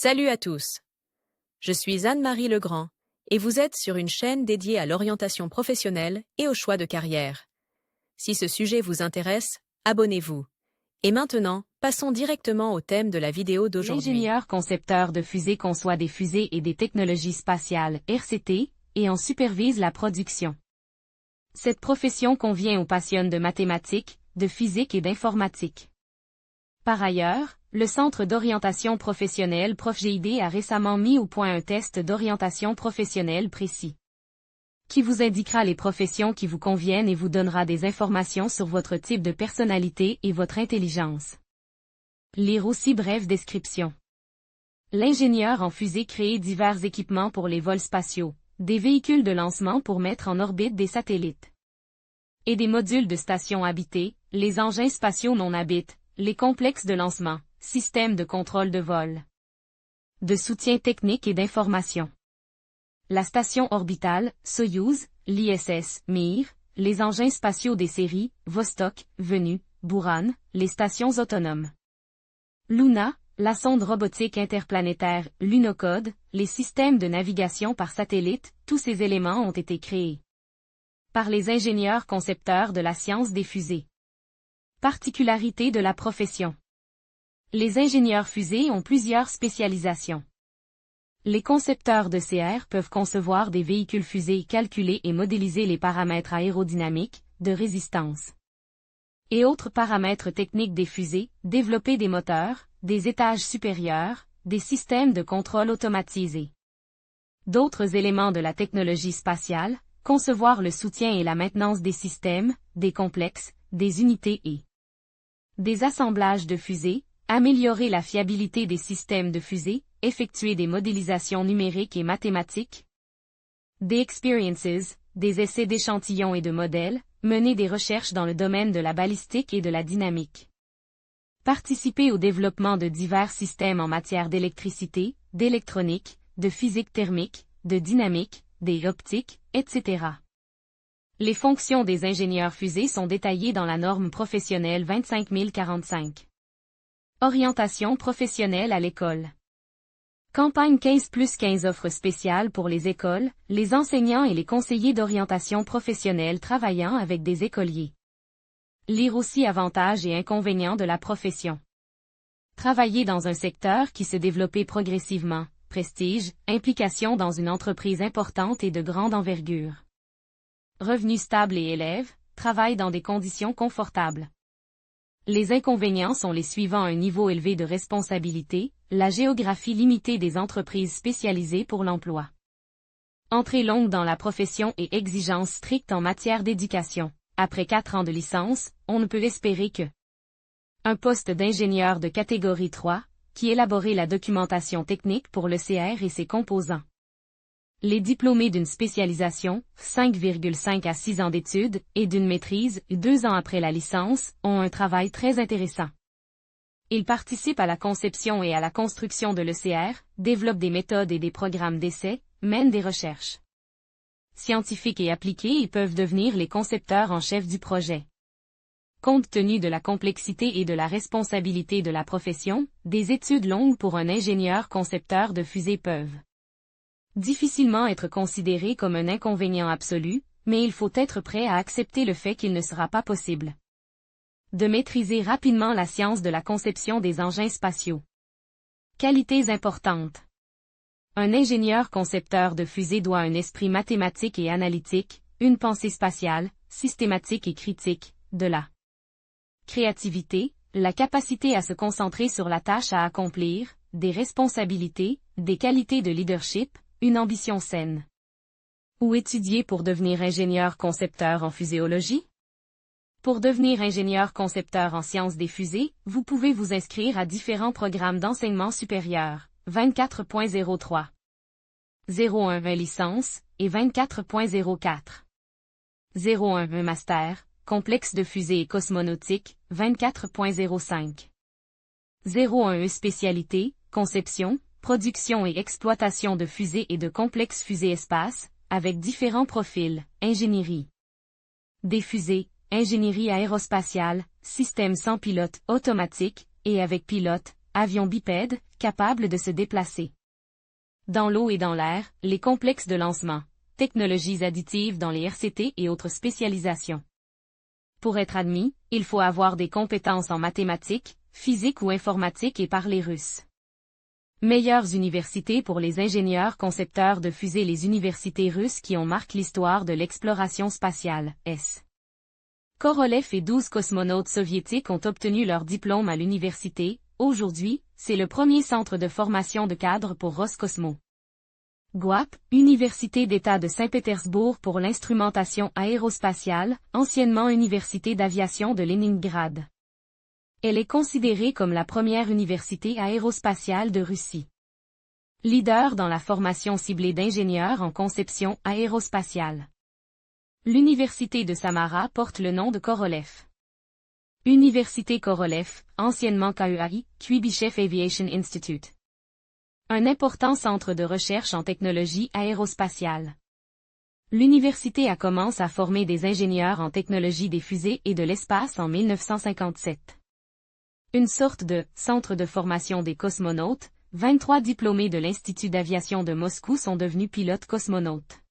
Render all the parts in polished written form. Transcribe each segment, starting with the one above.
Salut à tous. Je suis Anne-Marie Legrand et vous êtes sur une chaîne dédiée à l'orientation professionnelle et au choix de carrière. Si ce sujet vous intéresse, abonnez-vous. Et maintenant, passons directement au thème de la vidéo d'aujourd'hui. L'ingénieur concepteur de fusées conçoit des fusées et des technologies spatiales, RCT, et en supervise la production. Cette profession convient aux passionnés de mathématiques, de physique et d'informatique. Par ailleurs, le Centre d'orientation professionnelle ProfGID a récemment mis au point un test d'orientation professionnelle précis, qui vous indiquera les professions qui vous conviennent et vous donnera des informations sur votre type de personnalité et votre intelligence. Lire aussi brève description. L'ingénieur en fusée crée divers équipements pour les vols spatiaux, des véhicules de lancement pour mettre en orbite des satellites, et des modules de stations habitées, les engins spatiaux non habités, les complexes de lancement, systèmes de contrôle de vol, de soutien technique et d'information. La station orbitale, Soyouz, l'ISS, Mir, les engins spatiaux des séries, Vostok, Venu, Buran, les stations autonomes. Luna, la sonde robotique interplanétaire, Lunokhod, les systèmes de navigation par satellite, tous ces éléments ont été créés par les ingénieurs concepteurs de la science des fusées. Particularité de la profession. Les ingénieurs fusées ont plusieurs spécialisations. Les concepteurs de CR peuvent concevoir des véhicules fusées, calculer et modéliser les paramètres aérodynamiques, de résistance et autres paramètres techniques des fusées, développer des moteurs, des étages supérieurs, des systèmes de contrôle automatisés. D'autres éléments de la technologie spatiale, concevoir le soutien et la maintenance des systèmes, des complexes, des unités et des assemblages de fusées, améliorer la fiabilité des systèmes de fusées, effectuer des modélisations numériques et mathématiques, des experiences, des essais d'échantillons et de modèles, mener des recherches dans le domaine de la balistique et de la dynamique. Participer au développement de divers systèmes en matière d'électricité, d'électronique, de physique thermique, de dynamique, des optiques, etc. Les fonctions des ingénieurs fusées sont détaillées dans la norme professionnelle 25045. Orientation professionnelle à l'école. Campagne 15+15 offres spéciales pour les écoles, les enseignants et les conseillers d'orientation professionnelle travaillant avec des écoliers. Lire aussi avantages et inconvénients de la profession. Travailler dans un secteur qui se développe progressivement, prestige, implication dans une entreprise importante et de grande envergure. Revenus stables et élèves, travail dans des conditions confortables. Les inconvénients sont les suivants: un niveau élevé de responsabilité, la géographie limitée des entreprises spécialisées pour l'emploi. Entrée longue dans la profession et exigences strictes en matière d'éducation. Après 4 ans de licence, on ne peut espérer que un poste d'ingénieur de catégorie 3, qui élaborait la documentation technique pour le CR et ses composants. Les diplômés d'une spécialisation, 5,5 à 6 ans d'études, et d'une maîtrise, 2 ans après la licence, ont un travail très intéressant. Ils participent à la conception et à la construction de l'ECR, développent des méthodes et des programmes d'essai, mènent des recherches scientifiques et appliquées et peuvent devenir les concepteurs en chef du projet. Compte tenu de la complexité et de la responsabilité de la profession, des études longues pour un ingénieur concepteur de fusées peuvent difficilement être considérées comme un inconvénient absolu, mais il faut être prêt à accepter le fait qu'il ne sera pas possible de maîtriser rapidement la science de la conception des engins spatiaux. Qualités importantes. Un ingénieur concepteur de fusée doit un esprit mathématique et analytique, une pensée spatiale, systématique et critique, de la créativité, la capacité à se concentrer sur la tâche à accomplir, des responsabilités, des qualités de leadership, une ambition saine. Où étudier pour devenir ingénieur concepteur en fuséologie? Pour devenir ingénieur concepteur en sciences des fusées, vous pouvez vous inscrire à différents programmes d'enseignement supérieur, 24.03, 011 licence, et 24.04, 011 master, complexe de fusée et cosmonautique, 24.05, 011 spécialité, conception, production et exploitation de fusées et de complexes fusées-espace, avec différents profils, ingénierie des fusées, ingénierie aérospatiale, système sans pilote, automatique, et avec pilote, avions bipèdes, capables de se déplacer. Dans l'eau et dans l'air, les complexes de lancement, technologies additives dans les RCT et autres spécialisations. Pour être admis, il faut avoir des compétences en mathématiques, physique ou informatique et parler russe. Meilleures universités pour les ingénieurs concepteurs de fusées. Les universités russes qui ont marqué l'histoire de l'exploration spatiale, S. Korolev et 12 cosmonautes soviétiques ont obtenu leur diplôme à l'université. Aujourd'hui, c'est le premier centre de formation de cadres pour Roscosmos. GUAP, Université d'État de Saint-Pétersbourg pour l'instrumentation aérospatiale, anciennement Université d'aviation de Leningrad. Elle est considérée comme la première université aérospatiale de Russie. Leader dans la formation ciblée d'ingénieurs en conception aérospatiale. L'université de Samara porte le nom de Korolev. Université Korolev, anciennement KEAI, Kuibychev Aviation Institute. Un important centre de recherche en technologie aérospatiale. L'université a commencé à former des ingénieurs en technologie des fusées et de l'espace en 1957. Une sorte de « centre de formation des cosmonautes », 23 diplômés de l'Institut d'aviation de Moscou sont devenus pilotes cosmonautes.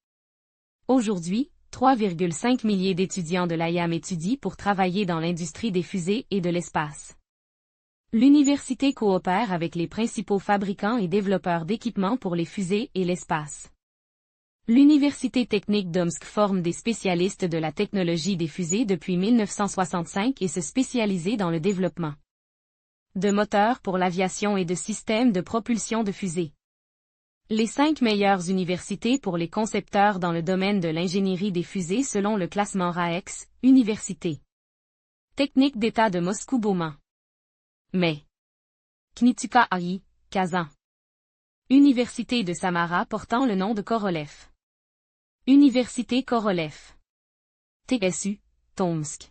Aujourd'hui, 3,5 milliers d'étudiants de l'IAM étudient pour travailler dans l'industrie des fusées et de l'espace. L'université coopère avec les principaux fabricants et développeurs d'équipements pour les fusées et l'espace. L'Université technique d'Omsk forme des spécialistes de la technologie des fusées depuis 1965 et se spécialise dans le développement de moteurs pour l'aviation et de systèmes de propulsion de fusées. Les 5 meilleures universités pour les concepteurs dans le domaine de l'ingénierie des fusées selon le classement RAEX, Université technique d'État de Moscou-Bauman. Mais. Knituka AI, Kazan. Université de Samara portant le nom de Korolev. Université Korolev. TSU, Tomsk.